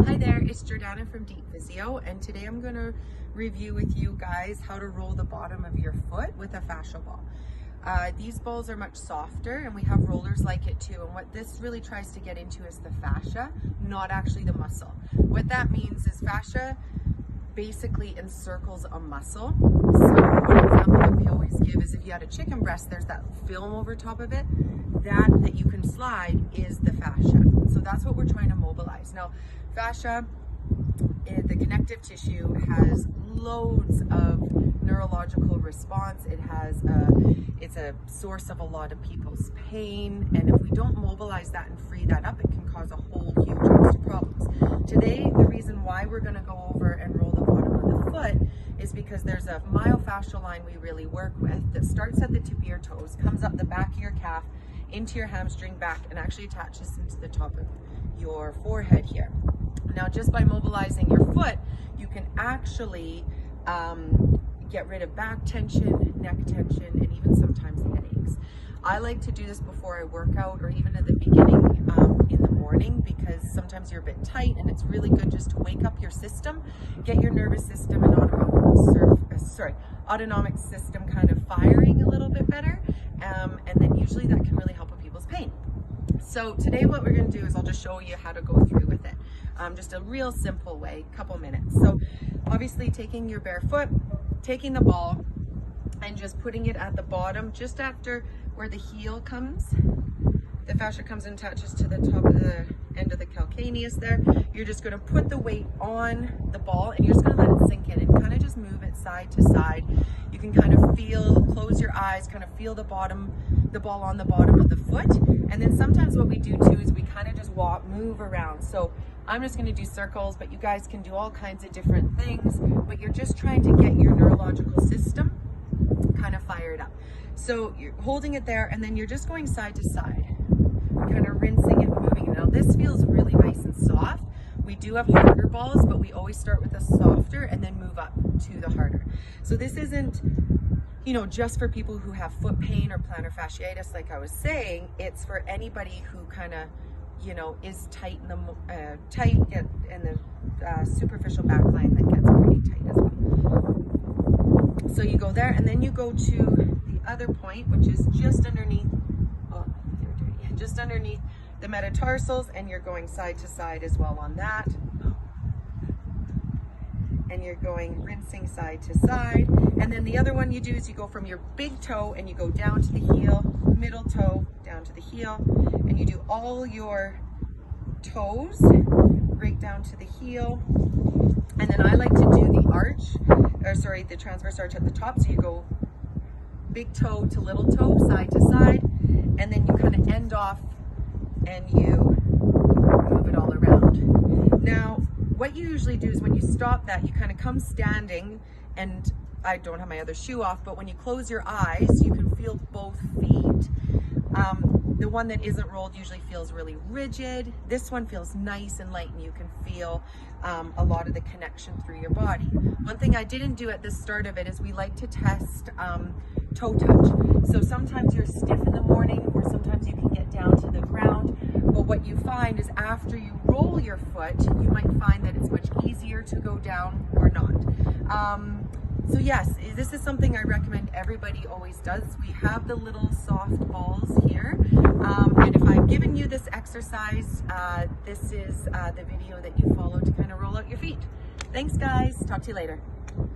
Hi there, it's Jordana from Deep Physio, and today I'm going to review with you guys how to roll the bottom of your foot with a fascial ball. These balls are much softer, and we have rollers like it too, and what this really tries to get into is the fascia, not actually the muscle. What that means is fascia basically encircles a muscle. So one example that we always give is if you had a chicken breast, there's that film over top of it, that you can slide is the fascia. So that's what we're trying to mobilize. Now, fascia, the connective tissue, has loads of neurological response. It's a source of a lot of people's pain, and if we don't mobilize that and free that up, it can cause a whole huge host of problems. Today, the reason why we're going to go over and roll the bottom of the foot is because there's a myofascial line we really work with that starts at the tip of your toes, comes up the back of your calf, into your hamstring back, and actually attaches into the top of your forehead here. Now, just by mobilizing your foot, you can actually get rid of back tension, neck tension, and even sometimes headaches. I like to do this before I work out, or even at the beginning in the morning, because sometimes you're a bit tight and it's really good just to wake up your system, get your nervous system and autonomic system kind of firing a little bit better, and then usually that can really help with people's pain. So today what we're going to do is I'll just show you how to go through with it. Just a real simple way, couple minutes. So obviously taking your bare foot, taking the ball and just putting it at the bottom, just after where the heel comes. The fascia comes and attaches to the top of the end of the calcaneus there. You're just going to put the weight on the ball and you're just going to let it sink in and kind of just move it side to side. You can kind of close your eyes, kind of feel the ball on the bottom of the foot. And then sometimes what we do too is we kind of just move around. So I'm just going to do circles, but you guys can do all kinds of different things, but you're just trying to get your neurological system kind of fired up. So you're holding it there and then you're just going side to side, kind of rinsing and moving. Now this feels really nice and soft. We do have harder balls, but we always start with a softer and then move up to the harder. So this isn't, just for people who have foot pain or plantar fasciitis, like I was saying. It's for anybody who kind of, is tight in the superficial back line that gets pretty tight as well. So you go there and then you go to the other point, which is just underneath, just underneath the metatarsals, and you're going side to side as well on that. And you're going rinsing side to side. And then the other one you do is you go from your big toe and you go down to the heel, middle toe, down to the heel, and you do all your toes right down to the heel. And then I like to do the transverse arch at the top. So you go big toe to little toe, side to side, and then you kind of end off and you move it all around. Now, what you usually do is when you stop that, you kind of come standing, and I don't have my other shoe off, but when you close your eyes, you can feel both feet. The one that isn't rolled usually feels really rigid. This one feels nice and light, and you can feel a lot of the connection through your body. One thing I didn't do at the start of it is we like to test toe touch. So sometimes you're stiff in the morning, or sometimes you can get down to the ground. But what you find is after you roll your foot, you might find that it's much easier to go down or not. So yes, this is something I recommend everybody always does. We have the little soft balls here. And if I've given you this exercise, this is the video that you follow to kind of roll out your feet. Thanks guys, talk to you later.